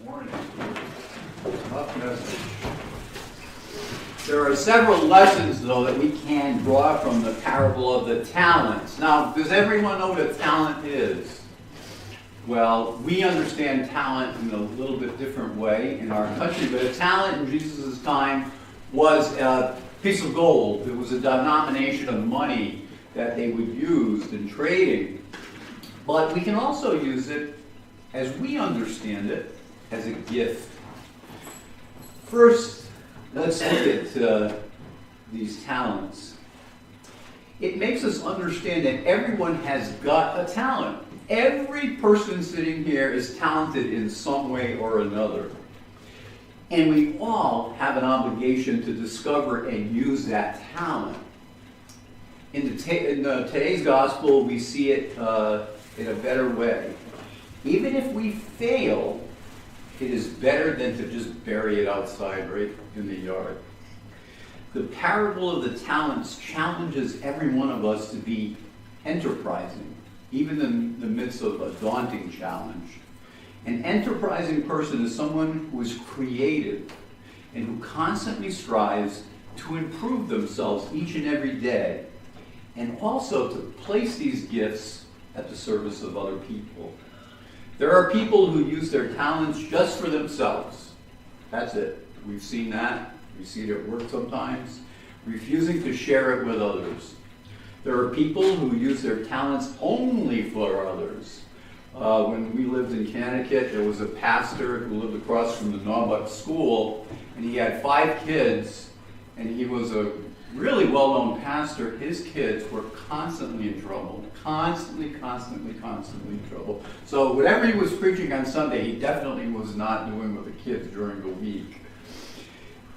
Morning. Tough message. There are several lessons, though, that we can draw from the parable of the talents. Now, does everyone know what a talent is? Well, we understand talent in a little bit different way in our country, but a talent in Jesus' time was a piece of gold. It was a denomination of money that they would use in trading. But we can also use it, as we understand it, as a gift. First, let's look at these talents. It makes us understand that everyone has got a talent. Every person sitting here is talented in some way or another. And we all have an obligation to discover and use that talent. In today's gospel, we see it in a better way. Even if we fail, it is better than to just bury it outside right in the yard. The parable of the talents challenges every one of us to be enterprising, even in the midst of a daunting challenge. An enterprising person is someone who is creative and who constantly strives to improve themselves each and every day, and also to place these gifts at the service of other people. There are people who use their talents just for themselves. That's it. We've seen that. We see it at work sometimes, refusing to share it with others. There are people who use their talents only for others. When we lived in Connecticut, there was a pastor who lived across from the Naubach School, and he had 5 kids, and he was a really well-known pastor. His kids were constantly in trouble. Constantly in trouble. So whatever he was preaching on Sunday, he definitely was not doing with the kids during the week.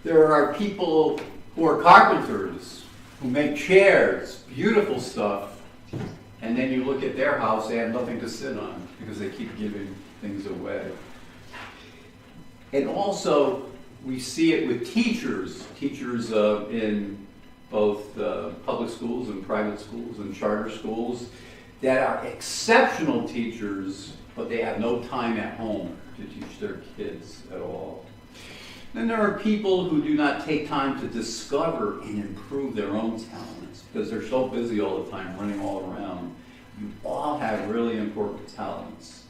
There are people who are carpenters, who make chairs, beautiful stuff, and then you look at their house, they have nothing to sit on because they keep giving things away. And also, we see it with teachers in both public schools and private schools and charter schools that are exceptional teachers, but they have no time at home to teach their kids at all. Then there are people who do not take time to discover and improve their own talents because they're so busy all the time running all around. You all have really important talents.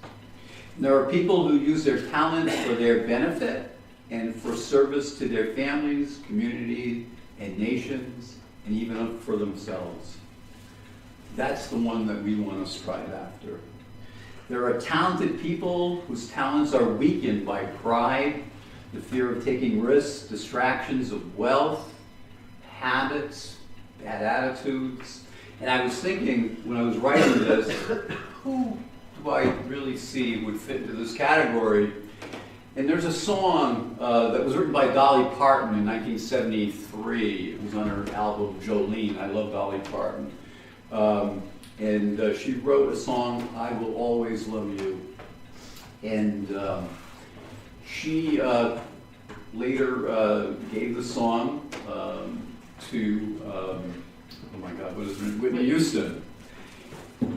And there are people who use their talents for their benefit and for service to their families, community, and nations, and even for themselves. That's the one that we want to strive after. There are talented people whose talents are weakened by pride, the fear of taking risks, distractions of wealth, habits, bad attitudes. And I was thinking, when I was writing this, who do I really see would fit into this category? And there's a song that was written by Dolly Parton in 1973. It was on her album Jolene. I love Dolly Parton. And she wrote a song, I Will Always Love You. And she later gave the song to, oh my God, what is her name? Whitney Houston.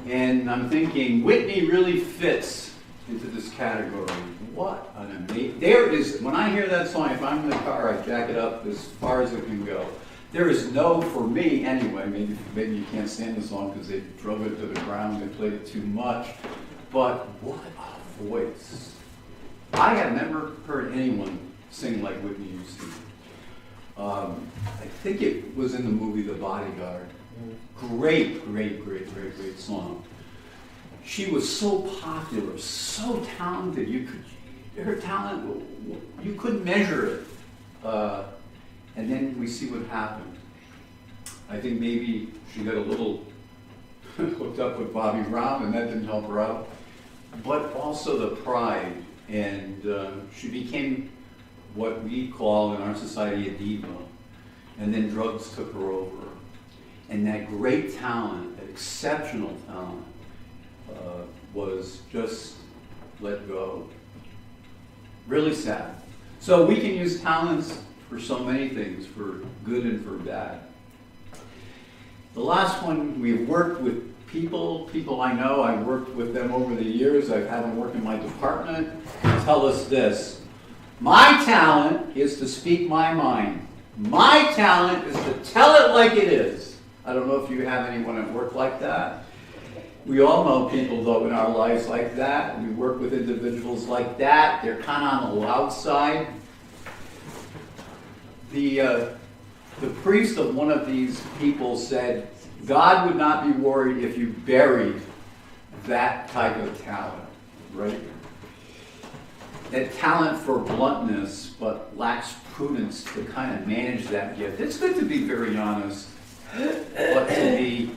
And I'm thinking, Whitney really fits into this category. What an amazing, when I hear that song, if I'm in the car, I jack it up as far as it can go. There is no, for me anyway, maybe you can't stand the song because they drove it to the ground, they played it too much, but what a voice. I have never heard anyone sing like Whitney Houston. I think it was in the movie The Bodyguard. Great song. She was so popular, so talented. Her talent, you couldn't measure it. And then we see what happened. I think maybe she got a little hooked up with Bobby Brown, and that didn't help her out. But also the pride, and she became what we call in our society a diva. And then drugs took her over. And that great talent, that exceptional talent, was just let go. Really sad. So we can use talents for so many things, for good and for bad. The last one, we've worked with people I know. I've worked with them over the years. I've had them work in my department. tell us this. My talent is to speak my mind. My talent is to tell it like it is. I don't know if you have anyone at work like that. We all know people, though, in our lives like that. We work with individuals like that. They're kind of on the loud side. The priest of one of these people said, God would not be worried if you buried that type of talent, right? That talent for bluntness, but lacks prudence to kind of manage that gift. It's good to be very honest, but to be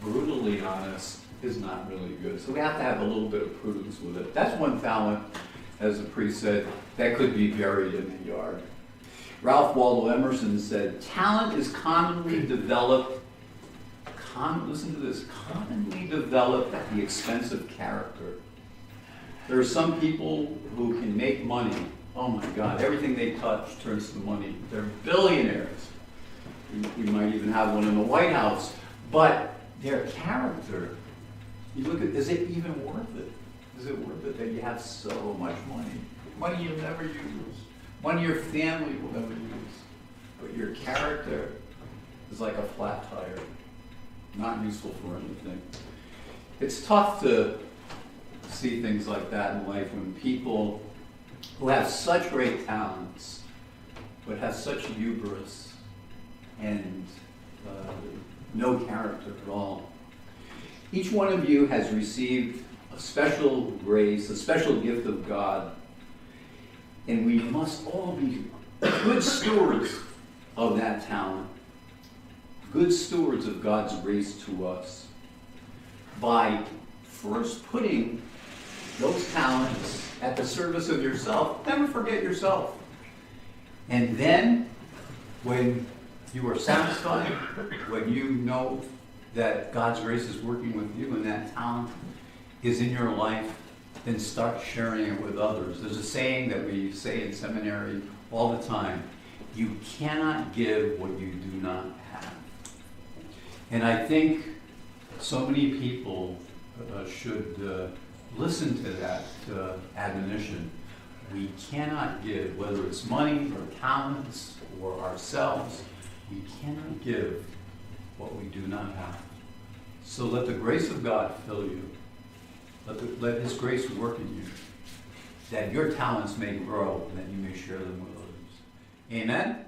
brutally honest is not really good. So we have to have a little bit of prudence with it. That's one talent, as the priest said, that could be buried in the yard. Ralph Waldo Emerson said, talent is commonly developed, listen to this, commonly developed at the expense of character. There are some people who can make money. Oh my God, everything they touch turns to money. They're billionaires. We might even have one in the White House. But their character, you look at, is it even worth it? Is it worth it that you have so much money? Money you'll never use. Money your family will never use. But your character is like a flat tire. Not useful for anything. It's tough to see things like that in life when people who have such great talents but have such hubris and no character at all. Each one of you has received a special grace, a special gift of God, and we must all be good stewards of that talent, good stewards of God's grace to us by first putting those talents at the service of yourself. Never forget yourself. And then, when you are satisfied, when you know that God's grace is working with you and that talent is in your life, then start sharing it with others. There's a saying that we say in seminary all the time. You cannot give what you do not have. And I think so many people should listen to that admonition. We cannot give, whether it's money or talents or ourselves, we cannot give what we do not have. So let the grace of God fill you. Let His grace work in you, that your talents may grow and that you may share them with others. Amen?